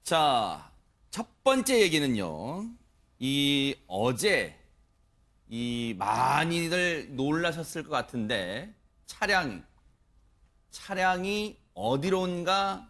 자, 첫 번째 얘기는요. 어제 많이들 놀라셨을 것 같은데 차량이 어디론가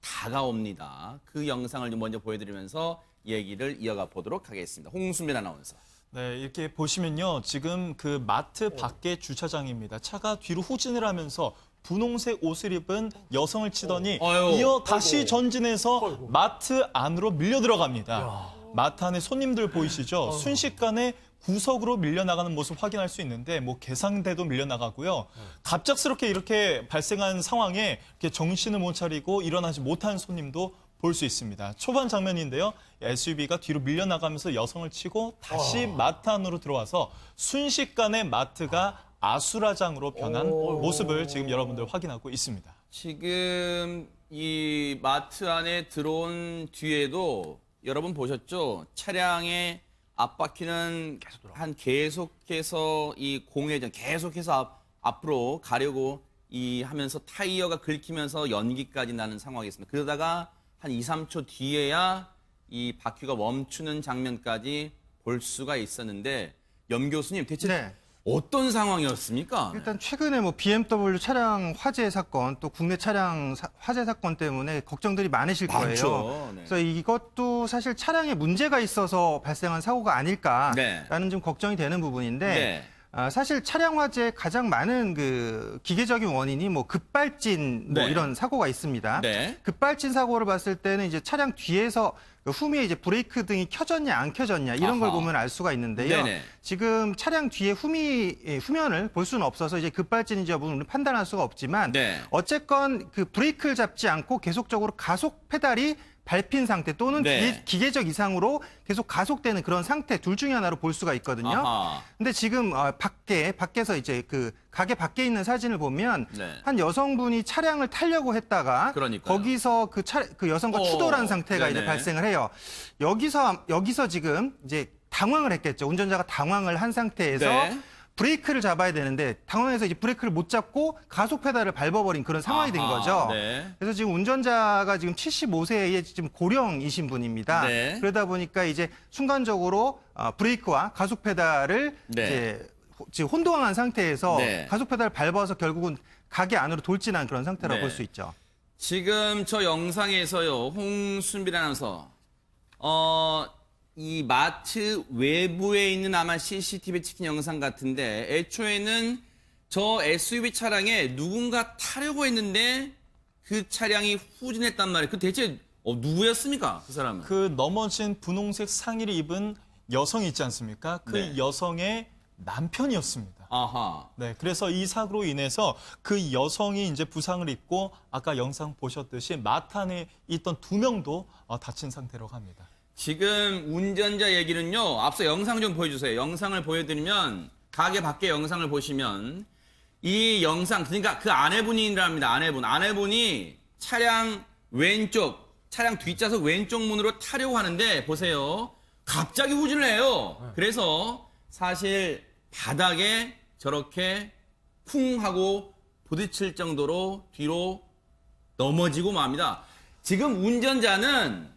다가옵니다. 그 영상을 좀 먼저 보여드리면서 얘기를 이어가 보도록 하겠습니다. 홍수민 아나운서. 네, 이렇게 보시면요. 지금 그 마트 밖의 주차장입니다. 차가 뒤로 후진을 하면서 분홍색 옷을 입은 여성을 치더니 이어 다시 전진해서 마트 안으로 밀려 들어갑니다. 마트 안에 손님들 보이시죠? 순식간에 구석으로 밀려나가는 모습 확인할 수 있는데 계산대도 밀려나가고요. 갑작스럽게 이렇게 발생한 상황에 이렇게 정신을 못 차리고 일어나지 못한 손님도 볼 수 있습니다. 초반 장면인데요. SUV가 뒤로 밀려나가면서 여성을 치고 다시 마트 안으로 들어와서 순식간에 마트가 아수라장으로 변한 모습을 지금 여러분들 확인하고 있습니다. 지금 이 마트 안에 들어온 뒤에도 여러분 보셨죠? 차량의 앞바퀴는 계속해서 이 공회전 계속해서 앞으로 가려고 하면서 타이어가 긁히면서 연기까지 나는 상황이 있습니다. 그러다가 한 2, 3초 뒤에야 이 바퀴가 멈추는 장면까지 볼 수가 있었는데 염 교수님 대체 어떤 상황이었습니까? 일단 최근에 BMW 차량 화재 사건, 또 국내 차량 화재 사건 때문에 걱정들이 많으실 거예요. 많죠. 네. 그래서 이것도 사실 차량에 문제가 있어서 발생한 사고가 아닐까라는 좀 걱정이 되는 부분인데 사실 차량 화재의 가장 많은 그 기계적인 원인이 급발진 이런 사고가 있습니다. 급발진 사고를 봤을 때는 이제 차량 뒤에서 후미에 이제 브레이크 등이 켜졌냐 안 켜졌냐 이런 걸 보면 알 수가 있는데요. 지금 차량 뒤에 후면을 볼 수는 없어서 이제 급발진인지 여부는 판단할 수가 없지만 어쨌건 그 브레이크를 잡지 않고 계속적으로 가속 페달이 밟힌 상태 또는 기계적 이상으로 계속 가속되는 그런 상태 둘 중에 하나로 볼 수가 있거든요. 근데 지금 밖에서 이제 그 가게 밖에 있는 사진을 보면 한 여성분이 차량을 타려고 했다가 거기서 그 여성과 추돌한 상태가 이제 발생을 해요. 여기서 지금 이제 당황을 했겠죠. 운전자가 당황을 한 상태에서 브레이크를 잡아야 되는데 당황해서 이제 브레이크를 못 잡고 가속 페달을 밟아버린 그런 상황이 된 거죠. 그래서 지금 운전자가 지금 75세의 지금 고령이신 분입니다. 그러다 보니까 이제 순간적으로 브레이크와 가속 페달을 이제 지금 혼동한 상태에서 가속 페달을 밟아서 결국은 가게 안으로 돌진한 그런 상태라고 볼 수 있죠. 지금 저 영상에서요, 홍순빈 아나운서, 이 마트 외부에 있는 아마 CCTV 찍힌 영상 같은데 애초에는 저 SUV 차량에 누군가 타려고 했는데 그 차량이 후진했단 말이에요. 그 대체 누구였습니까? 그 사람은? 그 넘어진 분홍색 상의를 입은 여성이 있지 않습니까? 그 여성의 남편이었습니다. 네, 그래서 이 사고로 인해서 그 여성이 이제 부상을 입고 아까 영상 보셨듯이 마트 안에 있던 2명도 다친 상태라고 합니다. 지금 운전자 얘기는요. 앞서 영상 좀 보여주세요. 영상을 보여드리면 가게 밖에 영상을 보시면 이 영상 그러니까 그 아내분이랍니다. 아내분이 차량 뒷좌석 왼쪽 문으로 타려고 하는데 보세요. 갑자기 후진을 해요. 그래서 사실 바닥에 저렇게 쿵 하고 부딪힐 정도로 뒤로 넘어지고 맙니다. 지금 운전자는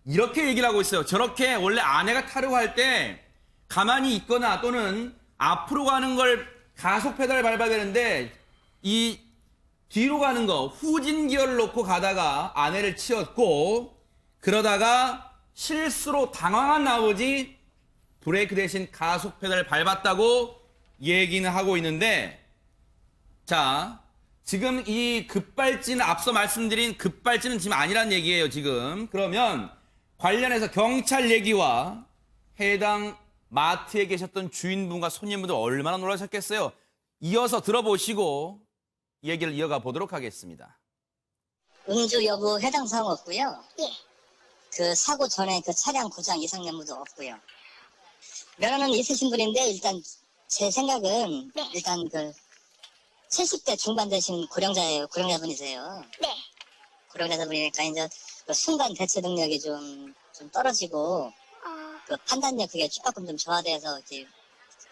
이렇게 얘기를 하고 있어요. 저렇게 원래 아내가 타려고 할 때 가만히 있거나 또는 앞으로 가는 걸 가속 페달을 밟아야 되는데 이 뒤로 가는 거 후진 기어를 놓고 가다가 아내를 치었고 그러다가 실수로 당황한 나머지 브레이크 대신 가속 페달을 밟았다고 얘기는 하고 있는데 자 지금 이 급발진 앞서 말씀드린 급발진은 지금 아니란 얘기예요. 지금 그러면 관련해서 경찰 얘기와 해당 마트에 계셨던 주인분과 손님분들 얼마나 놀라셨겠어요. 이어서 들어보시고 얘기를 이어가 보도록 하겠습니다. 음주 여부 해당 사항 없고요. 그 사고 전에 그 차량 고장 이상 여부도 없고요. 면허는 있으신 분인데 일단 제 생각은 일단 그 70대 중반 되신 고령자분이세요. 고령자분이니까 이제 그 순간 대처 능력이 좀 떨어지고 그 판단력 그게 조금 좀 저하돼서 이제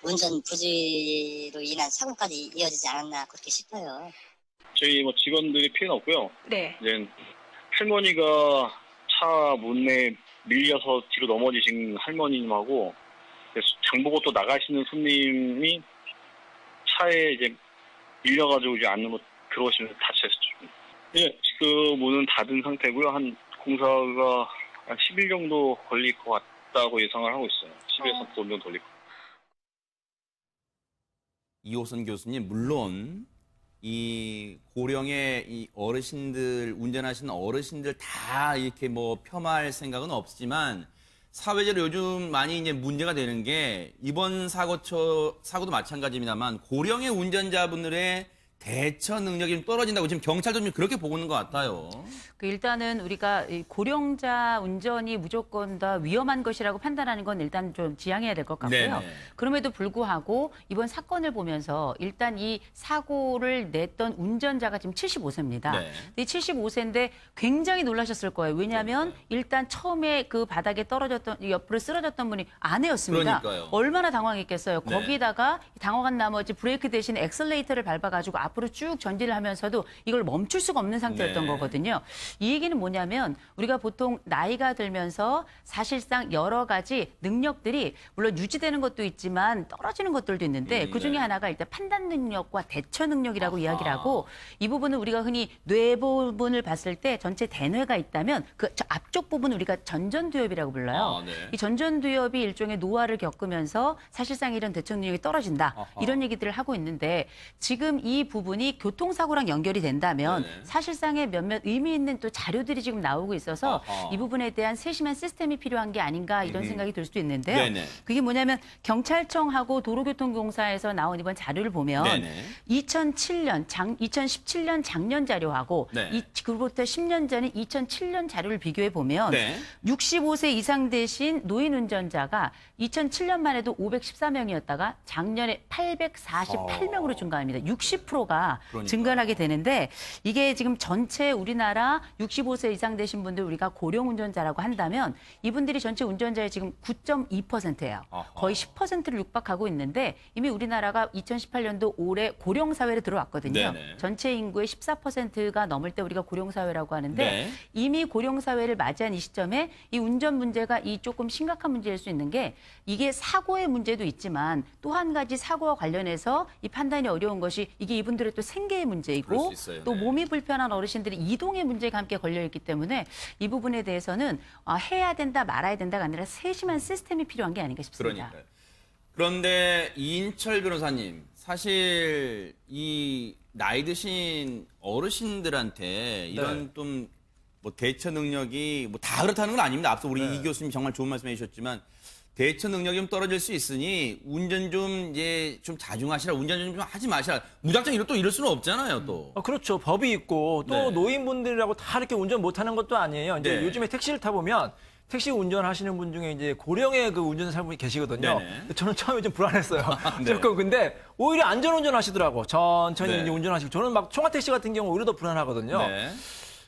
운전 부주의로 인한 사고까지 이어지지 않았나 그렇게 싶어요. 저희 직원들이 피해는 없고요. 네. 이제 할머니가 차 문에 밀려서 뒤로 넘어지신 할머님하고 장 보고 또 나가시는 손님이 차에 이제 밀려가지고 이제 안으로 들어오시면서 다쳤죠. 예, 지금 문은 닫은 상태고요. 한 공사가 한 10일 정도 걸릴 것 같다고 예상을 하고 있어요. 10일에서 9일 정도 걸릴 것 같아요. 이호선 교수님, 물론 이 고령의 이 어르신들, 운전하시는 어르신들 다 이렇게 뭐 폄하할 생각은 없지만 사회적으로 요즘 많이 이제 문제가 되는 게 이번 사고도 마찬가지입니다만 고령의 운전자분들의 대처 능력이 좀 떨어진다고 지금 경찰도 좀 그렇게 보고 있는 것 같아요. 일단은 우리가 이 고령자 운전이 무조건 다 위험한 것이라고 판단하는 건 일단 좀 지양해야 될 것 같고요. 네네. 그럼에도 불구하고 이번 사건을 보면서 일단 이 사고를 냈던 운전자가 지금 75세입니다. 네. 이 75세인데 굉장히 놀라셨을 거예요. 왜냐하면 그러니까요. 일단 처음에 그 바닥에 떨어졌던 옆으로 쓰러졌던 분이 아내였습니다. 그러니까요. 얼마나 당황했겠어요. 네. 거기다가 당황한 나머지 브레이크 대신 엑셀레이터를 밟아가지고 앞으로 쭉 전진을 하면서도 이걸 멈출 수가 없는 상태였던 네. 거거든요. 이 얘기는 뭐냐면 우리가 보통 나이가 들면서 사실상 여러 가지 능력들이 물론 유지되는 것도 있지만 떨어지는 것들도 있는데 그중에 네. 하나가 일단 판단 능력과 대처 능력이라고 이야기를 하고 이 부분은 우리가 흔히 뇌 부분을 봤을 때 전체 대뇌가 있다면 그 앞쪽 부분 우리가 전전두엽이라고 불러요. 네. 이 전전두엽이 일종의 노화를 겪으면서 사실상 이런 대처 능력이 떨어진다. 이런 얘기들을 하고 있는데 지금 이 부분이 교통사고랑 연결이 된다면 네네. 사실상의 몇몇 의미 있는 또 자료들이 지금 나오고 있어서 아하. 이 부분에 대한 세심한 시스템이 필요한 게 아닌가 이런 생각이 들 수도 있는데요. 네네. 그게 뭐냐면 경찰청하고 도로교통공사에서 나온 이번 자료를 보면 네네. 2017년 작년 자료하고 네. 그로부터 10년 전인 2007년 자료를 비교해 보면 네. 65세 이상 되신 노인 운전자가 2007년만 해도 514명이었다가 작년에 848명으로 증가합니다. 60%가 그러니까요. 증가를 하게 되는데 이게 지금 전체 우리나라 65세 이상 되신 분들 우리가 고령 운전자라고 한다면 이분들이 전체 운전자의 지금 9.2%예요. 아하. 거의 10%를 육박하고 있는데 이미 우리나라가 2018년도 올해 고령 사회로 들어왔거든요. 네네. 전체 인구의 14%가 넘을 때 우리가 고령 사회라고 하는데 네. 이미 고령 사회를 맞이한 이 시점에 이 운전 문제가 이 조금 심각한 문제일 수 있는 게 이게 사고의 문제도 있지만 또 한 가지 사고와 관련해서 이 판단이 어려운 것이 이게 이분들의 또 생계의 그럴 문제이고 수 있어요. 또 네. 몸이 불편한 어르신들이 이동의 문제가 함께 걸려 있기 때문에 이 부분에 대해서는 해야 된다 말아야 된다가 아니라 세심한 시스템이 필요한 게 아닌가 싶습니다. 그러니까요. 그런데 이인철 변호사님, 사실 이 나이 드신 어르신들한테 이런 좀 뭐 대처 능력이 뭐 다 그렇다는 건 아닙니다. 앞서 우리 이 교수님 정말 좋은 말씀해 주셨지만 대처 능력이 좀 떨어질 수 있으니 운전 좀 이제 좀 자중하시라, 운전 좀 하지 마시라. 무작정 이럴 수는 없잖아요, 또. 그렇죠. 법이 있고 또 네. 노인분들이라고 다 이렇게 운전 못하는 것도 아니에요. 이제 네. 요즘에 택시를 타보면 택시 운전하시는 분 중에 이제 고령의 그 운전사분이 계시거든요. 네네. 저는 처음에 좀 불안했어요. 네. 조금 근데 오히려 안전운전 하시더라고. 천천히 네. 이제 운전하시고 저는 막 총합택시 같은 경우 오히려 더 불안하거든요. 네.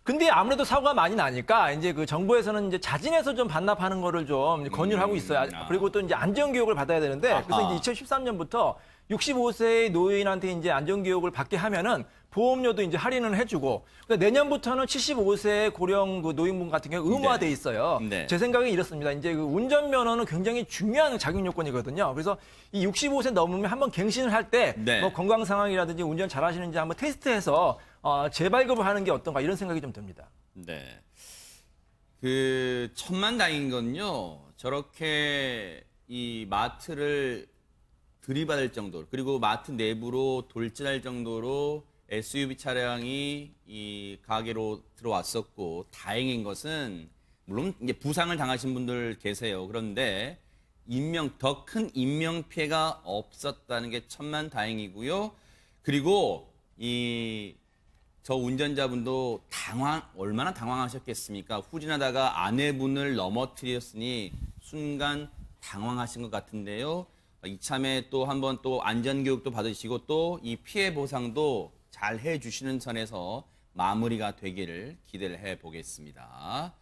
근데 아무래도 사고가 많이 나니까 이제 그 정부에서는 이제 자진해서 좀 반납하는 거를 좀 이제 권유를 하고 있어요. 그리고 또 이제 안전교육을 받아야 되는데 그래서 이제 2013년부터 65세의 노인한테 이제 안전교육을 받게 하면은 보험료도 이제 할인을 해주고 그러니까 내년부터는 75세 고령 그 노인분 같은 경우 의무화돼 있어요. 네. 제 생각엔 이렇습니다. 이제 그 운전면허는 굉장히 중요한 자격 요건이거든요. 그래서 이 65세 넘으면 한번 갱신을 할 때 네. 뭐 건강 상황이라든지 운전 잘하시는지 한번 테스트해서 재발급을 하는 게 어떤가 이런 생각이 좀 듭니다. 네. 그 천만다행인 건요. 저렇게 이 마트를 들이받을 정도로 그리고 마트 내부로 돌진할 정도로 SUV 차량이 이 가게로 들어왔었고 다행인 것은 물론 이제 부상을 당하신 분들 계세요. 그런데 더 큰 인명 피해가 없었다는 게 천만다행이고요. 그리고 저 운전자분도 얼마나 당황하셨겠습니까? 후진하다가 아내분을 넘어뜨렸으니 순간 당황하신 것 같은데요. 이참에 또 한번 또 안전교육도 받으시고 또 이 피해 보상도 잘 해주시는 선에서 마무리가 되기를 기대를 해보겠습니다.